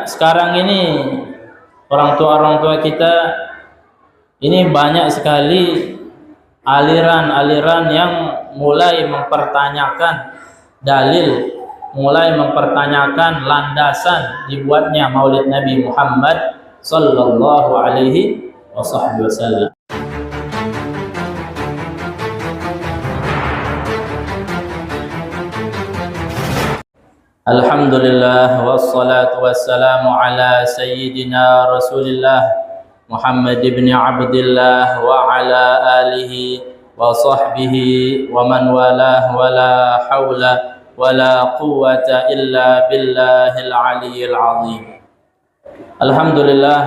Sekarang ini orang tua kita ini banyak sekali aliran-aliran yang mulai mempertanyakan dalil, mulai mempertanyakan landasan dibuatnya Maulid Nabi Muhammad sallallahu alaihi wasallam. Alhamdulillah wassalatu wassalamu ala sayyidina Rasulillah Muhammad ibn Abdillah wa ala alihi wa sahbihi wa man walah wa la hawla wa la quwwata illa billahil aliyyil azim. Alhamdulillah,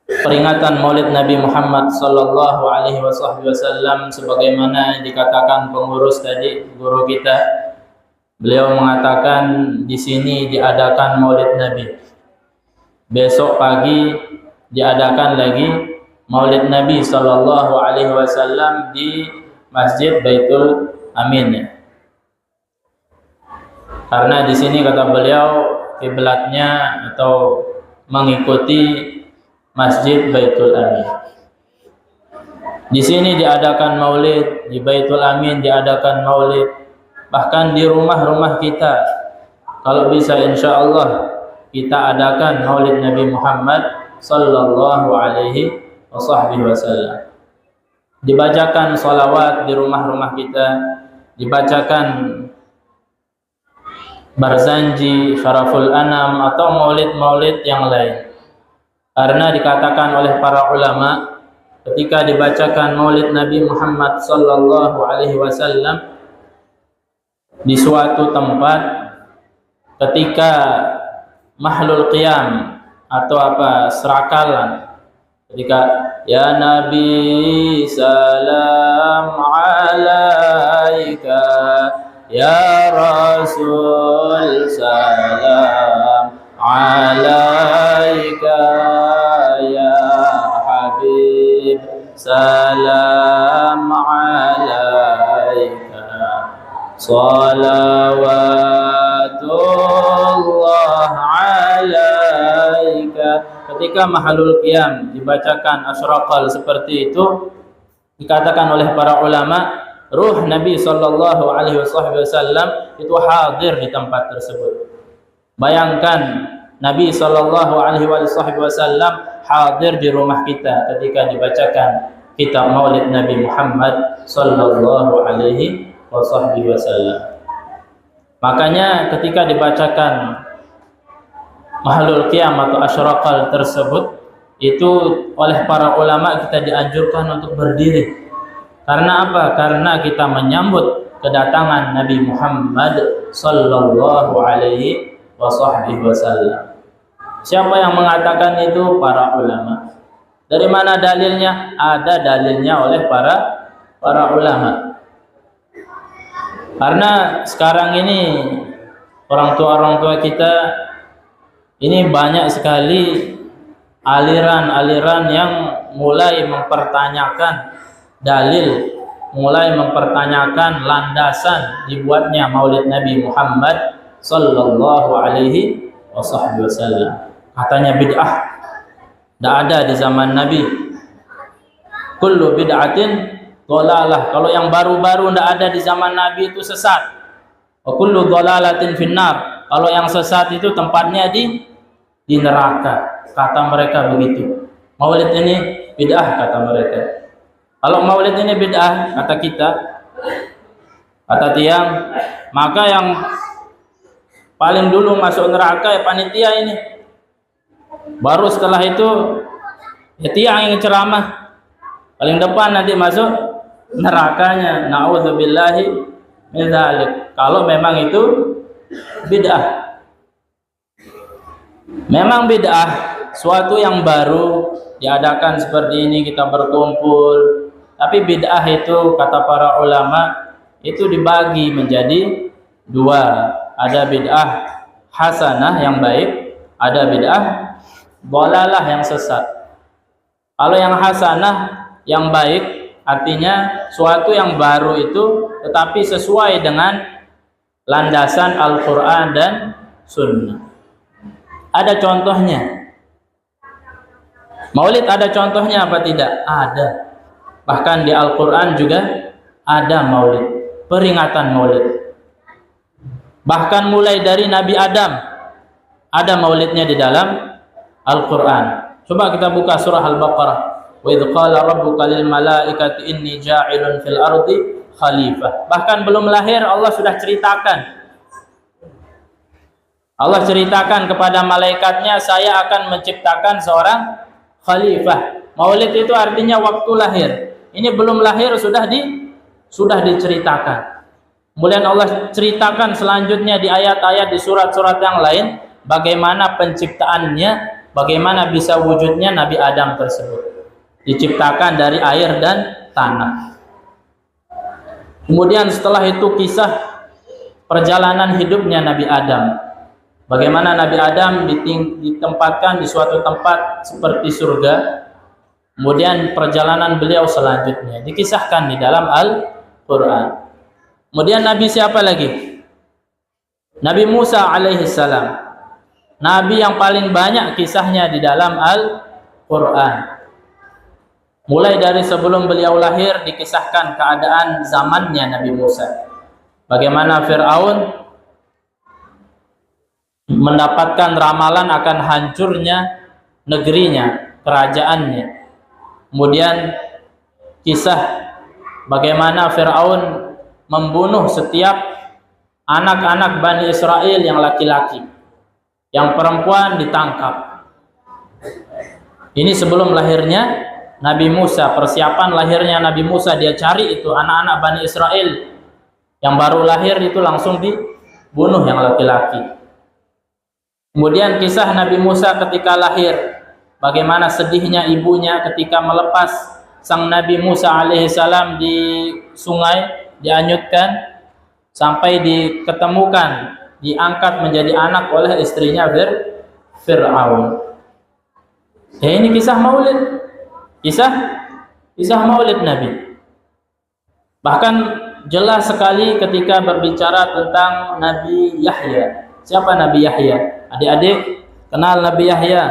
peringatan Maulid Nabi Muhammad sallallahu alaihi wasallam sebagaimana dikatakan pengurus tadi, guru kita. Beliau mengatakan di sini diadakan Maulid Nabi. Besok pagi diadakan lagi Maulid Nabi sallallahu alaihi wasallam di Masjid Baitul Amin. Karena di sini kata beliau kiblatnya atau mengikuti Masjid Baitul Amin. Di sini diadakan Maulid, di Baitul Amin diadakan Maulid. Bahkan di rumah-rumah kita, kalau bisa insya Allah kita adakan Maulid Nabi Muhammad sallallahu alaihi wasallam. Dibacakan salawat di rumah-rumah kita, dibacakan Barzanji, Syaraful Anam atau maulid-maulid yang lain. Karena dikatakan oleh para ulama, ketika dibacakan Maulid Nabi Muhammad sallallahu alaihi wasallam di suatu tempat, ketika mahlul qiyam atau serakalan, ketika ya Nabi salam alaika, ya Rasul salam alaika, ya Habib salam alaika, salawatullah alaika. Ketika mahalul qiyam dibacakan asyraqal seperti itu, dikatakan oleh para ulama, ruh Nabi sallallahu alaihi wasallam itu hadir di tempat tersebut. Bayangkan Nabi sallallahu alaihi wasallam hadir di rumah kita ketika dibacakan kitab Maulid Nabi Muhammad sallallahu alaihi wasallam. Makanya ketika dibacakan mahlul qiyam atau asyraqal tersebut, itu oleh para ulama kita dianjurkan untuk berdiri. Karena apa? Karena kita menyambut kedatangan Nabi Muhammad sallallahu alaihi wasallam. Siapa yang mengatakan itu? Para ulama. Dari mana dalilnya? Ada dalilnya oleh para ulama. Karena sekarang ini orang tua kita ini banyak sekali aliran-aliran yang mulai mempertanyakan dalil, mulai mempertanyakan landasan dibuatnya Maulid Nabi Muhammad sallallahu alaihi wasallam. Katanya bid'ah, tidak ada di zaman Nabi. Kullu bid'atin dhalalah. Kalau yang baru-baru tidak ada di zaman Nabi itu sesat. Wa kullu dhalalatin finnar. Kalau yang sesat itu tempatnya di neraka. Kata mereka begitu. Maulid ini bid'ah kata mereka. Kalau maulid ini bid'ah kata kita, kata tiang, maka yang paling dulu masuk neraka ya panitia ini. Baru setelah itu ya tiang yang ceramah. Paling depan nanti masuk nerakanya. Na'udzubillahi min dzalik. Kalau memang itu bid'ah. Memang bid'ah, suatu yang baru diadakan seperti ini kita berkumpul. Tapi bid'ah itu kata para ulama itu dibagi menjadi dua. Ada bid'ah hasanah yang baik, ada bid'ah dhalalah yang sesat. Kalau yang hasanah yang baik artinya suatu yang baru itu tetapi sesuai dengan landasan Al-Quran dan sunnah. Ada contohnya. Maulid ada contohnya apa tidak? Ada. Bahkan di Al-Quran juga ada maulid, peringatan maulid. Bahkan mulai dari Nabi Adam ada maulidnya di dalam Al-Quran. Coba kita buka surah Al-Baqarah. Wa idh qala rabbuka lil malaikati inni ja'ilun fil ardi khalifah. Bahkan belum lahir Allah sudah ceritakan. Allah ceritakan kepada malaikatnya, saya akan menciptakan seorang khalifah. Maulid itu artinya waktu lahir. Ini belum lahir sudah diceritakan. Kemudian Allah ceritakan selanjutnya di ayat-ayat di surat-surat yang lain bagaimana penciptaannya, bagaimana bisa wujudnya Nabi Adam tersebut. Diciptakan dari air dan tanah. Kemudian setelah itu kisah perjalanan hidupnya Nabi Adam. Bagaimana Nabi Adam ditempatkan di suatu tempat seperti surga. Kemudian perjalanan beliau selanjutnya dikisahkan di dalam Al-Quran. Kemudian Nabi siapa lagi? Nabi Musa alaihissalam. Nabi yang paling banyak kisahnya di dalam Al-Quran. Mulai dari sebelum beliau lahir dikisahkan keadaan zamannya Nabi Musa. Bagaimana Fir'aun mendapatkan ramalan akan hancurnya negerinya, kerajaannya. Kemudian kisah bagaimana Fir'aun membunuh setiap anak-anak Bani Israel yang laki-laki, yang perempuan ditangkap. Ini sebelum lahirnya Nabi Musa, persiapan lahirnya Nabi Musa, dia cari itu anak-anak Bani Israel yang baru lahir itu langsung dibunuh yang laki-laki. Kemudian kisah Nabi Musa ketika lahir, bagaimana sedihnya ibunya ketika melepas sang Nabi Musa alaihissalam di sungai, dianyutkan sampai diketemukan, diangkat menjadi anak oleh istrinya Fir'aun. Ya, ini kisah maulid, kisah maulid Nabi. Bahkan jelas sekali ketika berbicara tentang Nabi Yahya. Siapa Nabi Yahya? Adik-adik kenal Nabi Yahya?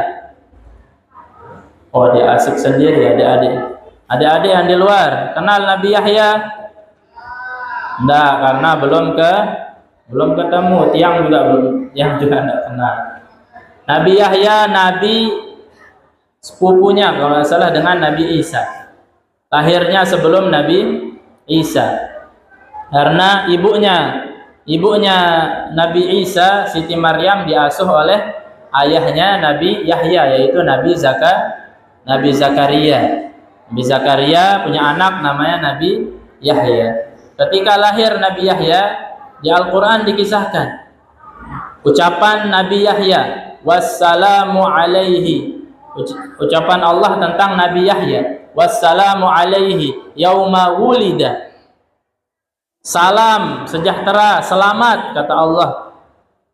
Oh, dia asik sendiri adik-adik. Adik-adik yang di luar kenal Nabi Yahya? Enggak, karena belum ketemu. Tiang juga enggak kenal. Nabi Yahya nabi sepupunya kalau tidak salah dengan Nabi Isa. Lahirnya sebelum Nabi Isa. Karena ibunya Nabi Isa, Siti Maryam, diasuh oleh ayahnya Nabi Yahya, yaitu Nabi Zakaria. Nabi Zakaria punya anak namanya Nabi Yahya. Ketika lahir Nabi Yahya, di Al-Quran dikisahkan ucapan Nabi Yahya, wassalamu alaihi. Ucapan Allah tentang Nabi Yahya, wassalamu alaihi yauma wulida. Salam, sejahtera, selamat, kata Allah,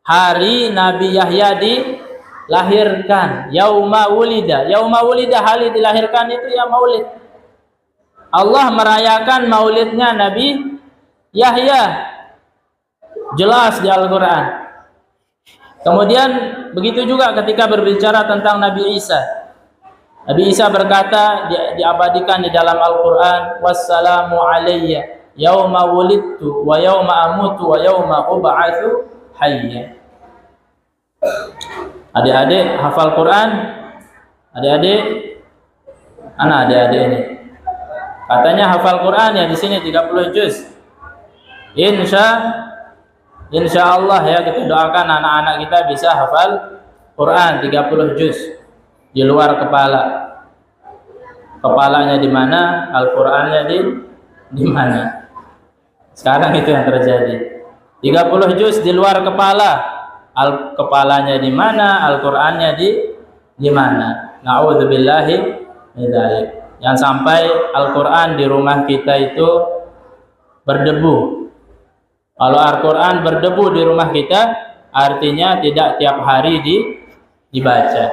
hari Nabi Yahya dilahirkan. Yauma wulida. Yauma wulida, hari dilahirkan itu ya maulid. Allah merayakan maulidnya Nabi Yahya. Jelas di Al-Quran. Kemudian begitu juga ketika berbicara tentang Nabi Isa. Nabi Isa berkata, diabadikan di dalam Al-Quran, wassalamu alayya yauma wulidtu wa yauma amutu wa yauma ub'atsu hayya. Adik-adik hafal Quran? Adik-adik? Mana adik-adik ini? Katanya hafal Quran ya, di sini 30 juz. Insya Allah ya, kita doakan anak-anak kita bisa hafal Quran 30 juz di luar kepala. Kepalanya di mana, Al-Qur'annya di mana. Sekarang itu yang terjadi. 30 juz di luar kepala. Kepalanya di mana, Al-Qur'annya di mana. Na'udzubillahi min dzalik. Yang sampai Al-Qur'an di rumah kita itu berdebu. Kalau Al-Quran berdebu di rumah kita, artinya tidak tiap hari dibaca.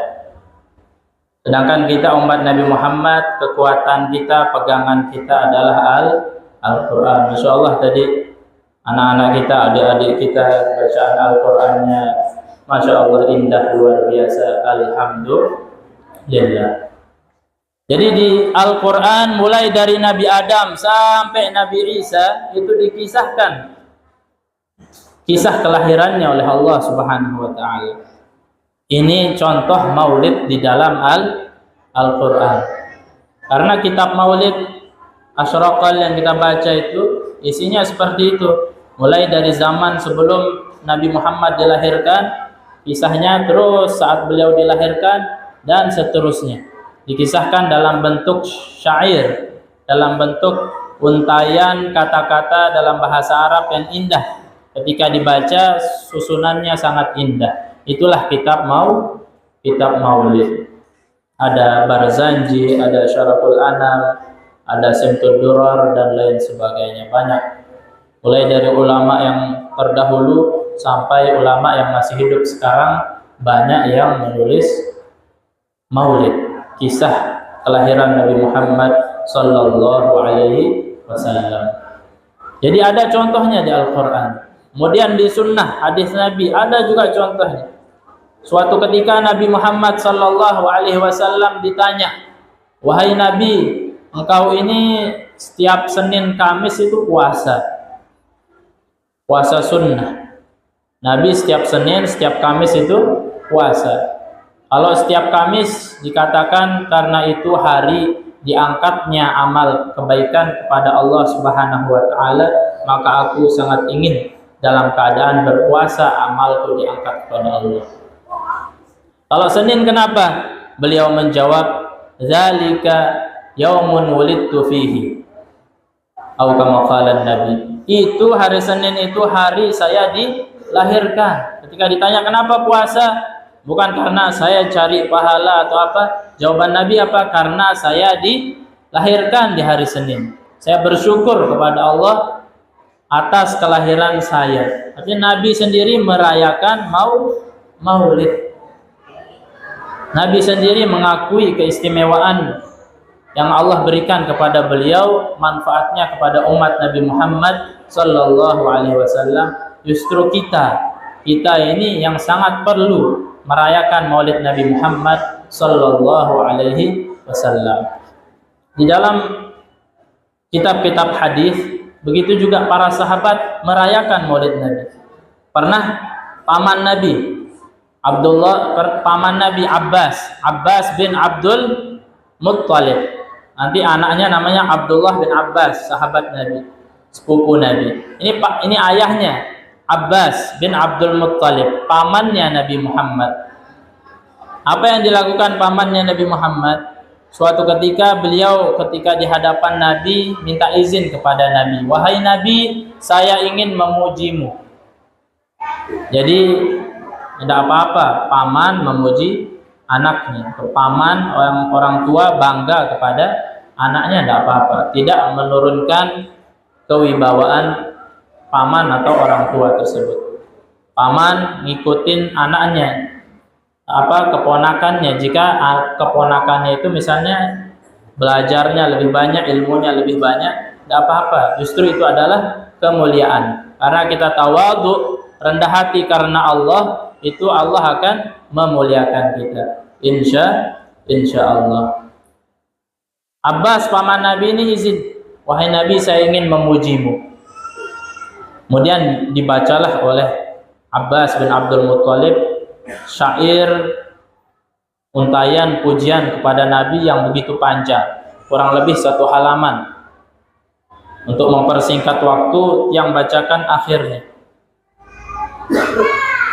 Sedangkan kita umat Nabi Muhammad, kekuatan kita, pegangan kita adalah Al-Quran. Masya Allah tadi anak-anak kita, adik-adik kita bacaan Al-Qurannya Masya Allah, indah, luar biasa. Alhamdulillah. Jadi di Al-Quran mulai dari Nabi Adam sampai Nabi Isa itu dikisahkan kisah kelahirannya oleh Allah Subhanahu wa Ta'ala. Ini contoh maulid di dalam Al-Quran. Karena kitab maulid Asyraqal yang kita baca itu isinya seperti itu. Mulai dari zaman sebelum Nabi Muhammad dilahirkan, kisahnya, terus saat beliau dilahirkan, dan seterusnya. Dikisahkan dalam bentuk syair, dalam bentuk untayan kata-kata dalam bahasa Arab yang indah. Ketika dibaca susunannya sangat indah. Itulah kitab maulid. Ada Barzanji, ada Syaraful Anam, ada Simtud Durar, dan lain sebagainya. Banyak. Mulai dari ulama yang terdahulu sampai ulama yang masih hidup sekarang, banyak yang menulis maulid, kisah kelahiran Nabi Muhammad sallallahu alaihi wasallam. Jadi ada contohnya di Al-Quran. Kemudian di sunnah, hadis Nabi ada juga contohnya. Suatu ketika Nabi Muhammad sallallahu alaihi wasallam ditanya, "Wahai Nabi, engkau ini setiap Senin Kamis itu puasa sunnah." Nabi setiap Senin, setiap Kamis itu puasa. Kalau setiap Kamis dikatakan karena itu hari diangkatnya amal kebaikan kepada Allah Subhanahu wa Ta'ala, maka aku sangat ingin dalam keadaan berpuasa amalku diangkat kepada Allah. Kalau Senin kenapa? Beliau menjawab, "Zalika yaumun wulidtu fihi." Atau kama qala Nabi. Itu hari Senin itu hari saya dilahirkan. Ketika ditanya kenapa puasa? Bukan karena saya cari pahala atau apa. Jawaban Nabi apa? Karena saya dilahirkan di hari Senin. Saya bersyukur kepada Allah atas kelahiran saya. Artinya Nabi sendiri merayakan maulid. Nabi sendiri mengakui keistimewaan yang Allah berikan kepada beliau, manfaatnya kepada umat Nabi Muhammad sallallahu alaihi wasallam. Justru kita ini yang sangat perlu merayakan maulid Nabi Muhammad sallallahu alaihi wasallam. Di dalam kitab-kitab hadis, begitu juga para sahabat merayakan maulid Nabi. Pernah paman Nabi Abbas bin Abdul Muttalib. Nanti anaknya namanya Abdullah bin Abbas, sahabat Nabi, sepupu Nabi. Ini ayahnya Abbas bin Abdul Muttalib, pamannya Nabi Muhammad. Apa yang dilakukan pamannya Nabi Muhammad? Suatu ketika beliau ketika di hadapan Nabi minta izin kepada Nabi, "Wahai Nabi, saya ingin memujimu." Jadi tidak apa-apa paman memuji anaknya. Paman orang tua bangga kepada anaknya, tidak apa-apa. Tidak menurunkan kewibawaan paman atau orang tua tersebut. Paman ngikutin anaknya, keponakannya. Jika keponakannya itu misalnya belajarnya lebih banyak, ilmunya lebih banyak, tidak apa-apa. Justru itu adalah kemuliaan. Karena kita tawadhu, rendah hati karena Allah, itu Allah akan memuliakan kita. Insya Allah. Abbas paman Nabi ini izin, "Wahai Nabi, saya ingin memujimu." Kemudian dibacalah oleh Abbas bin Abdul Muttalib syair untayan pujian kepada Nabi yang begitu panjang, kurang lebih 1 halaman. Untuk mempersingkat waktu, yang bacakan akhirnya,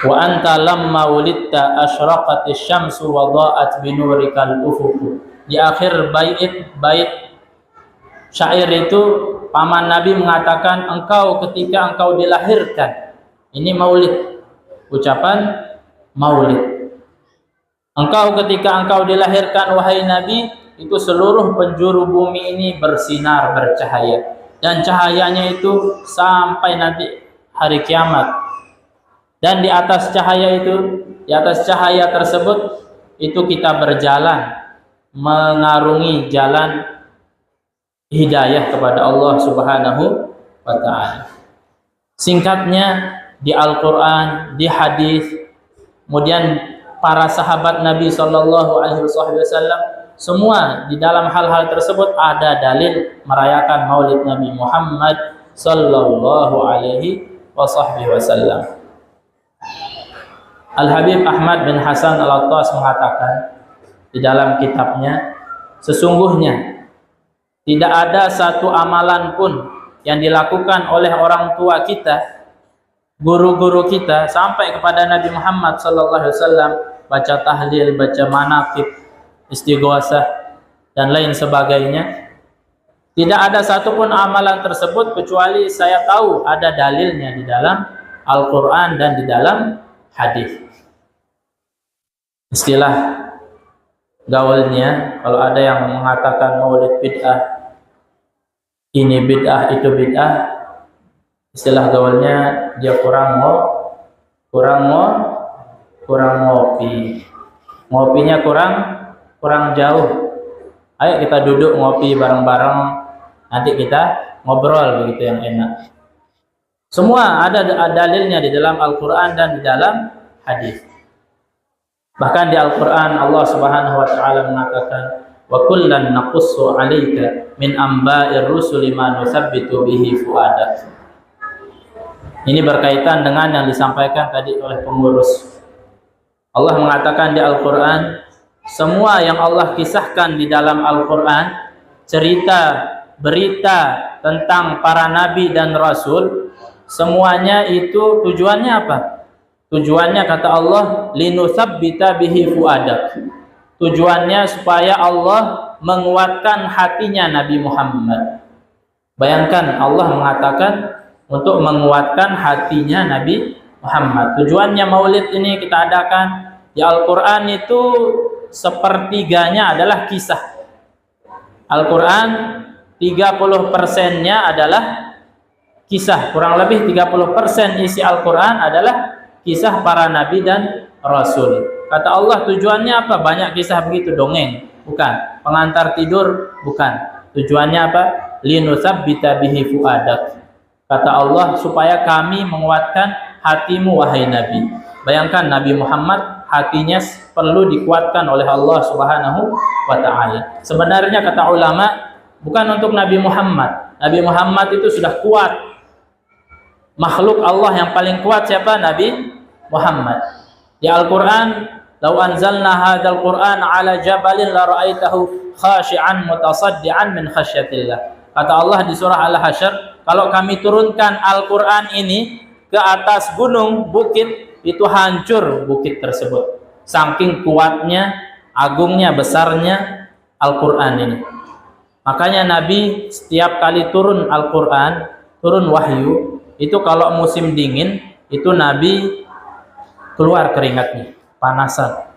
"Wa anta lamma wulidta asyraqatis syamsu wa dha'at binurikal ufuq." Di akhir bait syair itu paman Nabi mengatakan, ketika engkau dilahirkan. Ini maulid, ucapan maulid. Ketika engkau dilahirkan wahai Nabi, itu seluruh penjuru bumi ini bersinar, bercahaya. Dan cahayanya itu sampai nanti hari kiamat. Dan di atas cahaya tersebut, itu kita berjalan, mengarungi jalan hidayah kepada Allah Subhanahu wa Ta'ala. Singkatnya, di Al-Quran, di hadis, kemudian para sahabat Nabi Shallallahu Alaihi Wasallam, semua di dalam hal-hal tersebut ada dalil merayakan Maulid Nabi Muhammad Sallallahu Alaihi Wasallam. Al-Habib Ahmad bin Hasan Al-Attas mengatakan di dalam kitabnya, sesungguhnya tidak ada satu amalan pun yang dilakukan oleh orang tua kita, guru-guru kita, sampai kepada Nabi Muhammad SAW, baca tahlil, baca manaqib, istighosah, dan lain sebagainya. Tidak ada satupun amalan tersebut kecuali saya tahu ada dalilnya di dalam Al-Quran dan di dalam hadis. Istilah gaulnya, kalau ada yang mengatakan maulid bid'ah, ini bid'ah, itu bid'ah, istilah gaulnya dia kurang ngopi, ngopinya kurang jauh. Ayo kita duduk ngopi bareng-bareng, nanti kita ngobrol begitu yang enak. Semua ada dalilnya di dalam Al-Quran dan di dalam hadis. Bahkan di Al-Quran Allah Subhanahu wa taala mengatakan, wa kullan naqussu 'alaika min amba'ir rusuli ma nusabbitu bihi fuadak. Ini berkaitan dengan yang disampaikan tadi oleh pengurus. Allah mengatakan di Al-Quran, semua yang Allah kisahkan di dalam Al-Quran, cerita, berita tentang para nabi dan rasul, semuanya itu tujuannya apa? Tujuannya kata Allah, linutsabbita bihi fuadak. Tujuannya supaya Allah menguatkan hatinya Nabi Muhammad. Bayangkan Allah mengatakan untuk menguatkan hatinya Nabi Muhammad. Tujuannya maulid ini kita adakan di Al-Quran itu sepertiganya adalah kisah. Al-Quran 30%-nya adalah kisah. Kurang lebih 30% isi Al-Quran adalah kisah para nabi dan rasul. Kata Allah, tujuannya apa? Banyak kisah begitu, dongeng? Bukan. Pengantar tidur? Bukan. Tujuannya apa? Linutsabbita bihi fuadak. Kata Allah, supaya kami menguatkan hatimu wahai Nabi. Bayangkan Nabi Muhammad hatinya perlu dikuatkan oleh Allah Subhanahu wa taala. Sebenarnya kata ulama, bukan untuk Nabi Muhammad. Nabi Muhammad itu sudah kuat. Makhluk Allah yang paling kuat siapa? Nabi Muhammad. Di Al-Quran, "Lau anzalna hadzal Qur'an 'ala jabalin la ra'aitahu khashi'an mutasaddian min khasyatillah." Kata Allah di surah Al-Hasyr, kalau kami turunkan Al-Quran ini ke atas gunung, bukit, itu hancur bukit tersebut. Saking kuatnya, agungnya, besarnya Al-Quran ini. Makanya Nabi setiap kali turun Al-Quran, turun wahyu, itu kalau musim dingin, itu Nabi keluar keringatnya, panasan.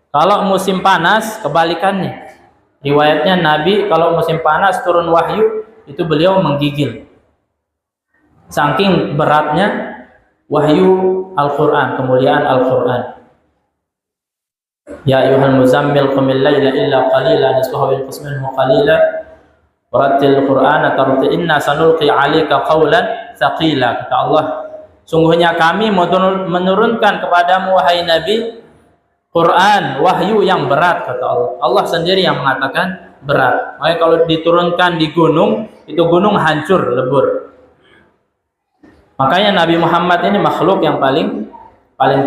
Kalau musim panas, kebalikannya. Riwayatnya Nabi kalau musim panas turun wahyu, itu beliau menggigil. Saking beratnya wahyu Al-Quran, kemuliaan Al-Quran. Ya ayyuhal muzammil qumil laila illa qalila nisfahu yanqus minhu qalila warattil Qur'ana tartila inna sanulqi 'alaika qawlan tsaqila. Kata Allah, sungguhnya kami menurunkan kepadamu wahai Nabi Quran, wahyu yang berat. Kata Allah. Allah sendiri yang mengatakan berat. Makanya kalau diturunkan di gunung, itu gunung hancur, lebur. Makanya Nabi Muhammad ini makhluk yang paling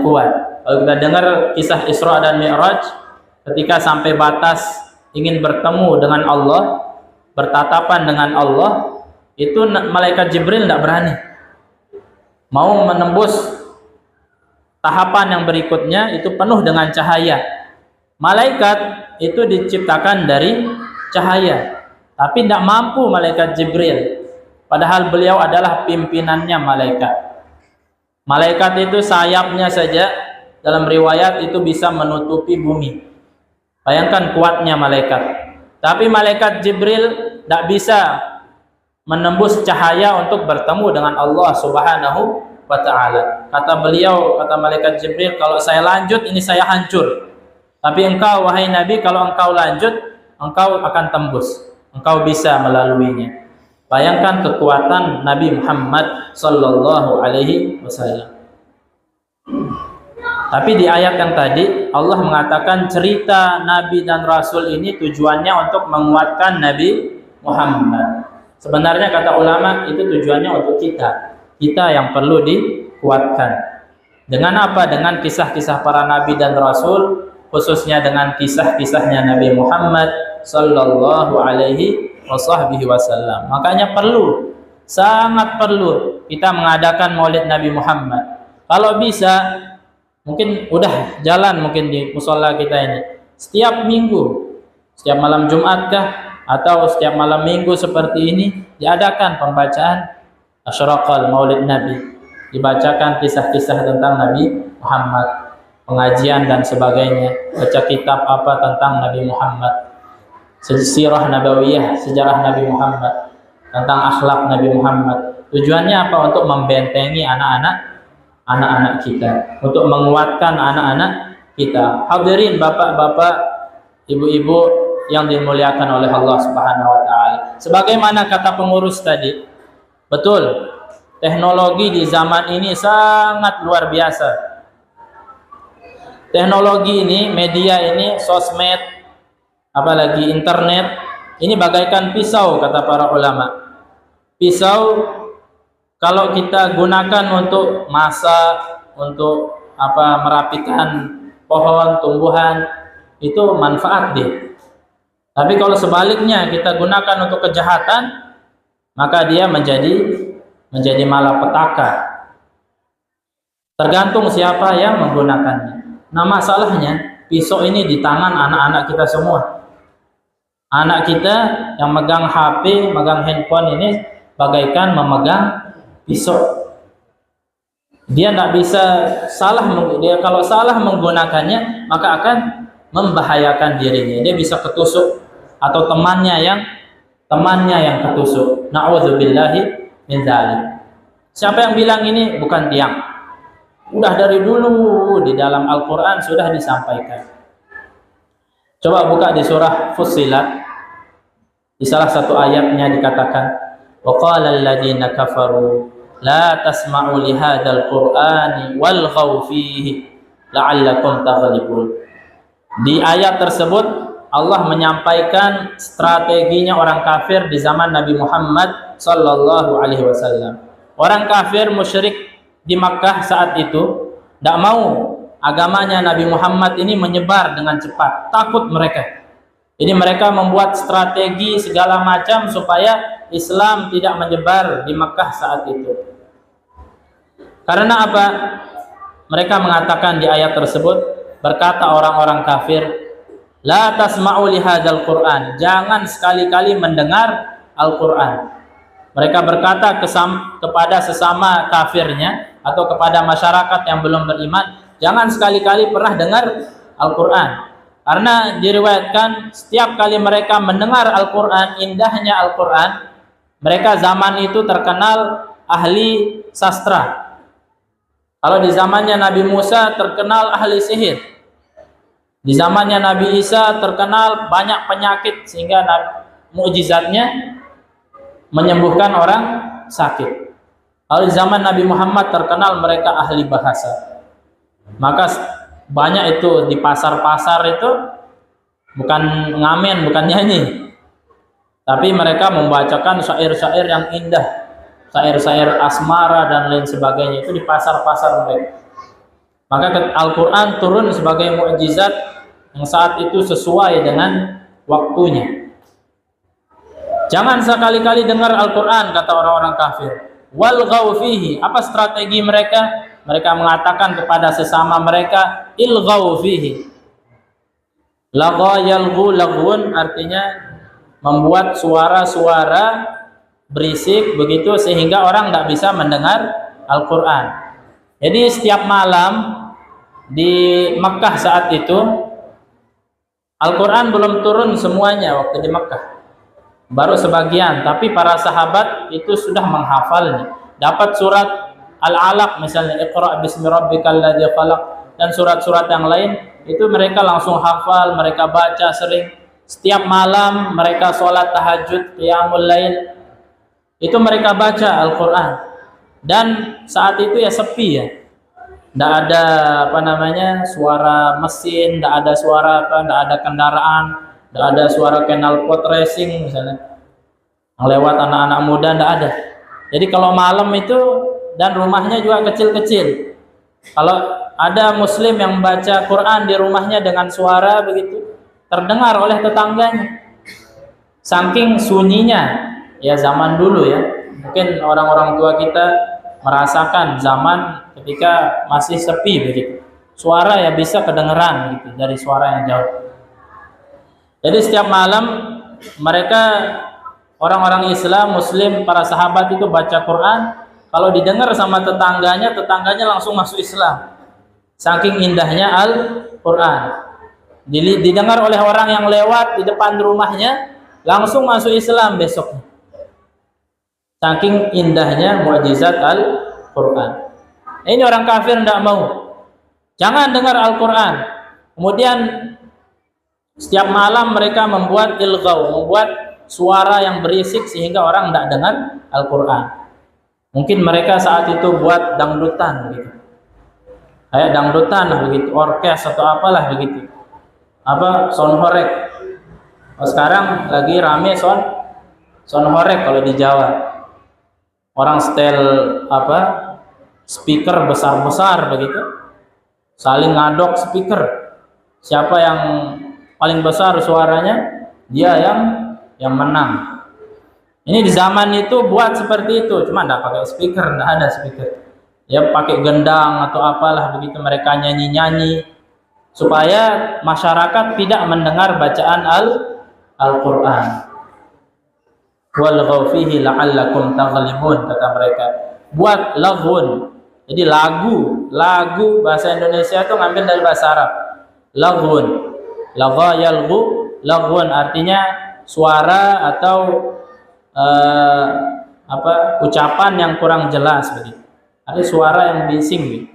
kuat. Kalau kita dengar kisah Isra dan Mi'raj, ketika sampai batas ingin bertemu dengan Allah, bertatapan dengan Allah, itu malaikat Jibril tidak berani. Mau menembus tahapan yang berikutnya, itu penuh dengan cahaya. Malaikat itu diciptakan dari cahaya, tapi tidak mampu malaikat Jibril. Padahal beliau adalah pimpinannya malaikat. Malaikat itu sayapnya saja dalam riwayat itu bisa menutupi bumi. Bayangkan kuatnya malaikat. Tapi malaikat Jibril tidak bisa menembus cahaya untuk bertemu dengan Allah Subhanahu wa ta'ala. Kata beliau, kata malaikat Jibril, kalau saya lanjut ini saya hancur. Tapi engkau wahai Nabi, kalau engkau lanjut, engkau akan tembus. Engkau bisa melaluinya. Bayangkan kekuatan Nabi Muhammad sallallahu alaihi wasallam. Tapi di ayat yang tadi Allah mengatakan cerita Nabi dan Rasul ini tujuannya untuk menguatkan Nabi Muhammad. Sebenarnya kata ulama itu tujuannya untuk kita yang perlu dikuatkan. Dengan apa? Dengan kisah-kisah para Nabi dan Rasul, khususnya dengan kisah-kisahnya Nabi Muhammad sallallahu alaihi wasallam. Makanya perlu, sangat perlu kita mengadakan Maulid Nabi Muhammad. Kalau bisa, mungkin udah jalan mungkin di musola kita ini setiap minggu, setiap malam Jumat kah atau setiap malam minggu seperti ini diadakan pembacaan Asyraqal Maulid Nabi, dibacakan kisah-kisah tentang Nabi Muhammad, pengajian dan sebagainya, baca kitab apa tentang Nabi Muhammad, sirah nabawiyah, sejarah Nabi Muhammad, tentang akhlak Nabi Muhammad. Tujuannya apa? Untuk membentengi anak-anak kita, untuk menguatkan anak-anak kita. Hadirin bapak-bapak, ibu-ibu yang dimuliakan oleh Allah Subhanahu wa taala. Sebagaimana kata pengurus tadi, betul, teknologi di zaman ini sangat luar biasa. Teknologi ini, media ini, sosmed, apalagi internet, ini bagaikan pisau kata para ulama. Pisau kalau kita gunakan untuk masak, untuk merapikan pohon, tumbuhan, itu manfaat dia. Tapi kalau sebaliknya kita gunakan untuk kejahatan, maka dia menjadi malapetaka. Tergantung siapa yang menggunakannya. Nah, masalahnya pisau ini di tangan anak-anak kita semua. Anak kita yang megang HP, megang handphone ini bagaikan memegang pisau. Dia tidak bisa salah, dia kalau salah menggunakannya maka akan membahayakan dirinya. Dia bisa ketusuk atau temannya yang ketusuk. Na'udzubillahi min dzalik. Siapa yang bilang ini? Bukan tiang. Udah dari dulu di dalam Al-Qur'an sudah disampaikan. Coba buka di surah Fussilat. Di salah satu ayatnya dikatakan, وَقَالَ الَّذِينَ كَفَرُوا لَا تَسْمَعُوا لِهَذَا الْقُرْآنِ وَالْغَوْا فِيهِ لَعَلَّكُمْ تَغْلِبُونَ. Di ayat tersebut Allah menyampaikan strateginya orang kafir di zaman Nabi Muhammad sallallahu alaihi wasallam. Orang kafir musyrik di Makkah saat itu tidak mau agamanya Nabi Muhammad ini menyebar dengan cepat, takut mereka. Jadi mereka membuat strategi segala macam supaya Islam tidak menyebar di Makkah saat itu. Karena apa? Mereka mengatakan di ayat tersebut, berkata orang-orang kafir, la tasma'u li hadzal Qur'an, jangan sekali-kali mendengar Al-Qur'an. Mereka berkata kepada sesama kafirnya atau kepada masyarakat yang belum beriman, jangan sekali-kali pernah dengar Al-Qur'an. Karena diriwayatkan setiap kali mereka mendengar Al-Qur'an, indahnya Al-Qur'an, mereka zaman itu terkenal ahli sastra. Kalau di zamannya Nabi Musa terkenal ahli sihir. Di zamannya Nabi Isa terkenal banyak penyakit sehingga mukjizatnya menyembuhkan orang sakit. Kalau di zaman Nabi Muhammad terkenal mereka ahli bahasa. Maka banyak itu di pasar-pasar itu bukan ngamen, bukan nyanyi. Tapi mereka membacakan syair-syair yang indah. Syair-syair asmara dan lain sebagainya itu di pasar-pasar mereka. Maka Al-Quran turun sebagai mukjizat yang saat itu sesuai dengan waktunya. Jangan sekali-kali dengar Al-Quran, kata orang-orang kafir. Walghaw fihi. Apa strategi mereka? Mereka mengatakan kepada sesama mereka, ilghaw fihi. Lagha yalghu laghun, artinya membuat suara-suara berisik begitu sehingga orang tidak bisa mendengar Al-Quran. Jadi setiap malam di Mekah saat itu Al-Quran belum turun semuanya waktu di Mekah, baru sebagian, tapi para sahabat itu sudah menghafalnya. Dapat surat Al-Alaq misalnya, Iqra' bismi rabbikal ladzi khalaq, dan surat-surat yang lain itu mereka langsung hafal, mereka baca sering. Setiap malam mereka sholat tahajud, qiyamul lail, itu mereka baca Al-Quran. Dan saat itu ya sepi ya, Tidak ada apa namanya suara mesin, tidak ada suara apa, tidak ada kendaraan, tidak ada suara knalpot racing misalnya yang lewat anak-anak muda, tidak ada. Jadi kalau malam itu, dan rumahnya juga kecil-kecil, kalau ada muslim yang baca Quran di rumahnya dengan suara begitu terdengar oleh tetangganya, saking sunyinya. Ya zaman dulu ya, mungkin orang-orang tua kita merasakan zaman ketika masih sepi begitu, suara ya bisa kedengeran gitu dari suara yang jauh. Jadi setiap malam mereka, orang-orang Islam, Muslim, para sahabat itu baca Quran. Kalau didengar sama tetangganya, tetangganya langsung masuk Islam. Saking indahnya Al-Quran. Didengar oleh orang yang lewat di depan rumahnya, langsung masuk Islam besoknya. Saking indahnya mukjizat Al-Quran. Ini orang kafir tidak mau. Jangan dengar Al-Quran. Kemudian setiap malam mereka membuat ilghaw, membuat suara yang berisik sehingga orang tidak dengar Al-Quran. Mungkin mereka saat itu buat dangdutan begitu, kayak dangdutan lah begitu, orkes atau apalah begitu, apa sound horek. Sekarang lagi rame sound horek kalau di Jawa. Orang setel apa speaker besar-besar begitu, saling ngadok speaker. Siapa yang paling besar suaranya, dia yang menang. Ini di zaman itu buat seperti itu, cuma tidak pakai speaker, tidak ada speaker. Ya pakai gendang atau apalah begitu, mereka nyanyi-nyanyi supaya masyarakat tidak mendengar bacaan Al-Quran. Walghaw fihi la'allakum taghlibun, kata mereka. Buat laghun. Jadi lagu bahasa Indonesia itu ngambil dari bahasa Arab. Laghun. Lagha yalghu, laghun artinya suara atau ucapan yang kurang jelas begitu. Ada suara yang bising gitu.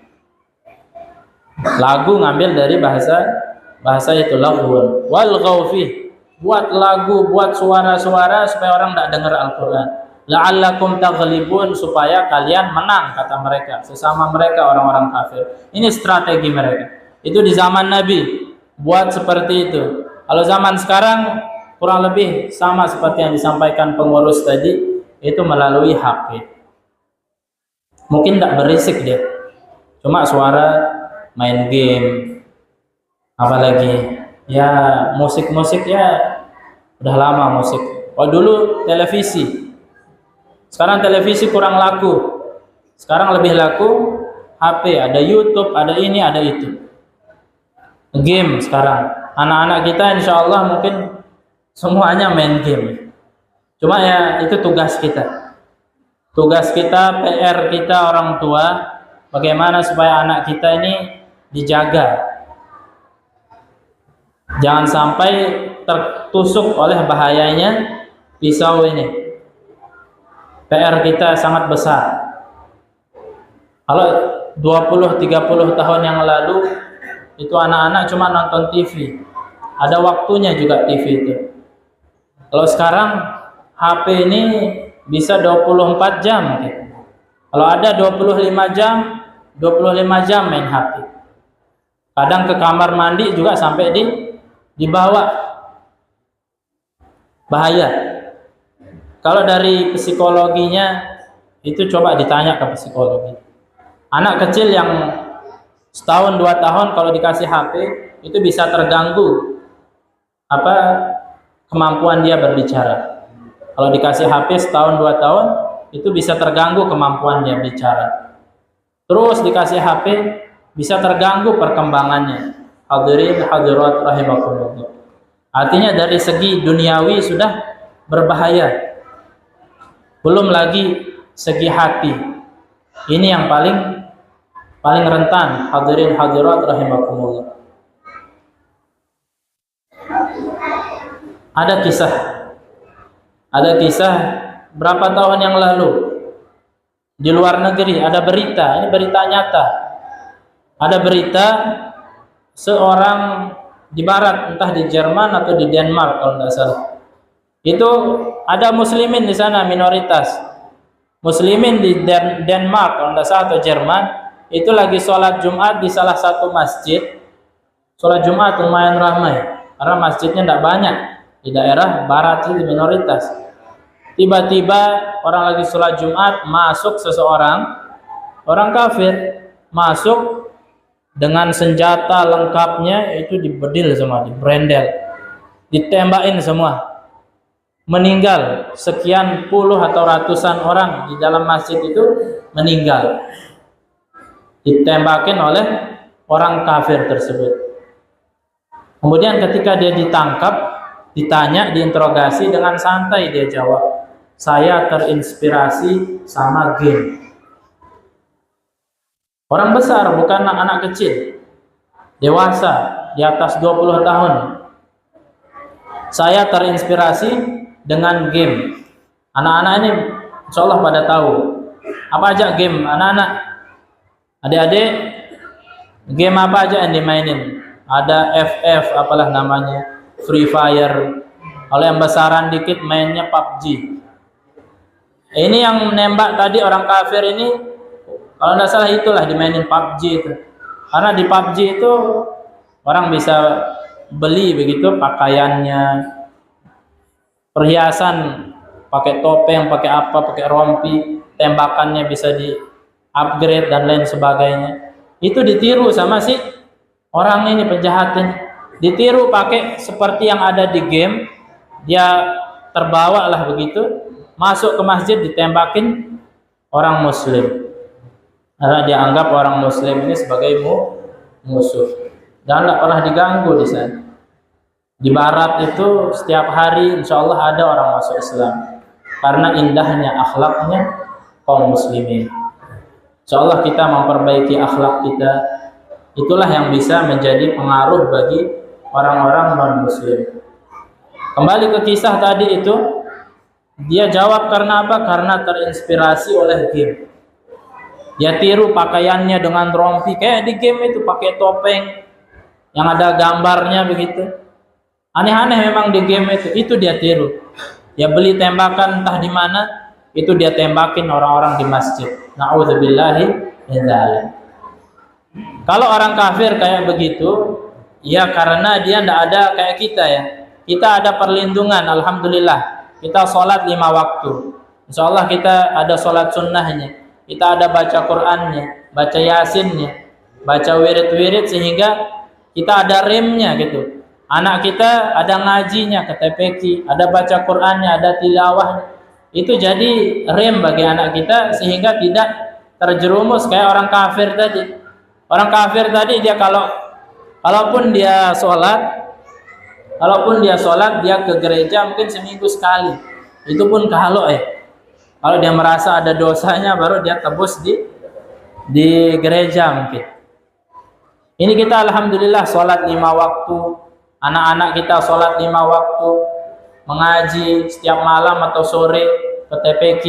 Lagu ngambil dari bahasa itu laghun. Walghaw fihi, buat lagu, buat suara-suara supaya orang tidak dengar Al-Quran. La'allakum taghlibun, supaya kalian menang, kata mereka, sesama mereka orang-orang kafir. Ini strategi mereka. Itu di zaman Nabi, buat seperti itu. Kalau zaman sekarang kurang lebih sama seperti yang disampaikan pengurus tadi, itu melalui HP. Mungkin tidak berisik dia, cuma suara main game, apalagi ya musik ya udah lama musik. Oh dulu televisi, sekarang televisi kurang laku, sekarang lebih laku HP, ada YouTube, ada ini, ada itu. Game sekarang anak-anak kita insya Allah mungkin semuanya main game. Cuma ya itu tugas kita, PR kita orang tua, bagaimana supaya anak kita ini dijaga, jangan sampai tertusuk oleh bahayanya pisau ini. PR kita sangat besar. Kalau 20-30 tahun yang lalu itu anak-anak cuma nonton TV, ada waktunya juga TV itu. Kalau sekarang HP ini bisa 24 jam gitu. Kalau ada 25 jam main HP. Kadang ke kamar mandi juga sampai dibawa. Bahaya. Kalau dari psikologinya itu coba ditanya ke psikologi. Anak kecil yang setahun 2 tahun kalau dikasih HP itu bisa terganggu kemampuan dia berbicara. Kalau dikasih HP setahun 2 tahun itu bisa terganggu kemampuan dia bicara. Terus dikasih HP bisa terganggu perkembangannya. Hadirin hadirat rahimakumullah. Artinya dari segi duniawi sudah berbahaya. Belum lagi segi hati. Ini yang paling rentan. Hadirin hadirat rahimakumullah. Ada kisah berapa tahun yang lalu di luar negeri, ada berita, ini berita nyata. Ada berita seorang di barat, entah di Jerman atau di Denmark kalau tidak salah. Itu ada muslimin di sana, minoritas. Muslimin di Denmark kalau tidak salah atau Jerman, itu lagi sholat Jumat di salah satu masjid. Sholat Jumat lumayan ramai karena masjidnya tidak banyak di daerah barat itu minoritas. Tiba-tiba orang lagi sholat Jumat, masuk seseorang, orang kafir masuk dengan senjata lengkapnya, itu dibedil semua, dibrendel, ditembakin semua, meninggal. Sekian puluh atau ratusan orang di dalam masjid itu meninggal, ditembakin oleh orang kafir tersebut. Kemudian ketika dia ditangkap, ditanya, diinterogasi, dengan santai dia jawab, saya terinspirasi sama game. Orang besar, bukan anak kecil, dewasa, di atas 20 tahun. Saya terinspirasi dengan game. Anak-anak ini insya Allah pada tahu apa aja game anak-anak. Adik-adik, game apa aja yang dimainin? Ada FF, apalah namanya, Free Fire. Kalau yang besaran dikit mainnya PUBG. Ini yang menembak tadi orang kafir ini, kalau tidak salah itulah dimainin PUBG itu. Karena di PUBG itu orang bisa beli begitu pakaiannya, perhiasan, pakai topeng, pakai apa, pakai rompi, tembakannya bisa di upgrade dan lain sebagainya. Itu ditiru sama si orang ini, penjahat ini. Ditiru pakai seperti yang ada di game. Dia terbawa lah begitu, masuk ke masjid, ditembakin orang muslim. Karena dianggap orang muslim ini sebagai musuh. Dan tidak pernah diganggu di sana. Di barat itu setiap hari insya Allah ada orang masuk Islam. Karena indahnya akhlaknya kaum muslimin. Insya Allah kita memperbaiki akhlak kita. Itulah yang bisa menjadi pengaruh bagi orang-orang non-muslim. Kembali ke kisah tadi itu, dia jawab karena apa? Karena terinspirasi oleh game. Dia tiru pakaiannya dengan rompi, kayak di game itu pakai topeng yang ada gambarnya begitu. Aneh-aneh memang di game itu dia tiru. Dia beli tembakan entah di mana, itu dia tembakin orang-orang di masjid. Na'udzubillahi min dzalik. Kalau orang kafir kayak begitu, ya karena dia tidak ada kayak kita ya. Kita ada perlindungan, alhamdulillah. Kita sholat 5 waktu. Insya Allah kita ada sholat sunnahnya. Kita ada baca Qur'annya, baca Yasinnya, baca wirid-wirid, sehingga kita ada remnya gitu. Anak kita ada ngajinya ke TPQ, ada baca Qur'annya, ada tilawahnya. Itu jadi rem bagi anak kita sehingga tidak terjerumus kayak orang kafir tadi. Orang kafir tadi dia kalaupun dia sholat dia ke gereja mungkin seminggu sekali. Itu pun kalau dia merasa ada dosanya baru dia tebus di gereja mungkin. Ini kita alhamdulillah sholat 5 waktu. Anak-anak kita sholat 5 waktu, mengaji setiap malam atau sore ke TPQ,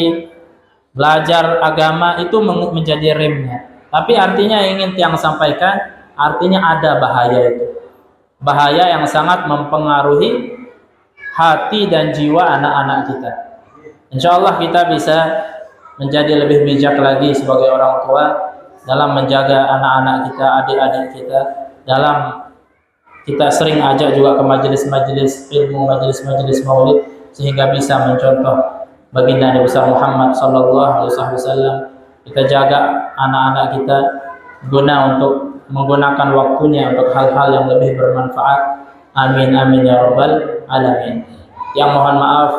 belajar agama, itu menjadi remnya. Tapi artinya ingin tiang sampaikan, artinya ada bahaya itu. Bahaya yang sangat mempengaruhi hati dan jiwa anak-anak kita. Insya Allah kita bisa menjadi lebih bijak lagi sebagai orang tua dalam menjaga anak-anak kita, adik-adik kita, dalam kita sering ajak juga ke majelis-majelis ilmu, majelis-majelis maulid, sehingga bisa mencontoh baginda Nabi besar Muhammad sallallahu alaihi wasallam. Kita jaga anak-anak kita guna untuk menggunakan waktunya untuk hal-hal yang lebih bermanfaat. Amin amin ya rabbal alamin. Yang mohon maaf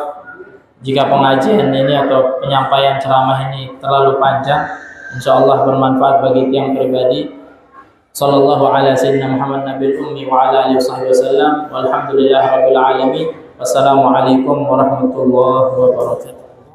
jika pengajian ini atau penyampaian ceramah ini terlalu panjang. Insyaallah bermanfaat bagi tiang pribadi. Sallallahu ala sayyidina Muhammad nabil ummi wa ala alihi wasallam. Walhamdulillahirabbil alamin. Wassalamualaikum warahmatullahi wabarakatuh.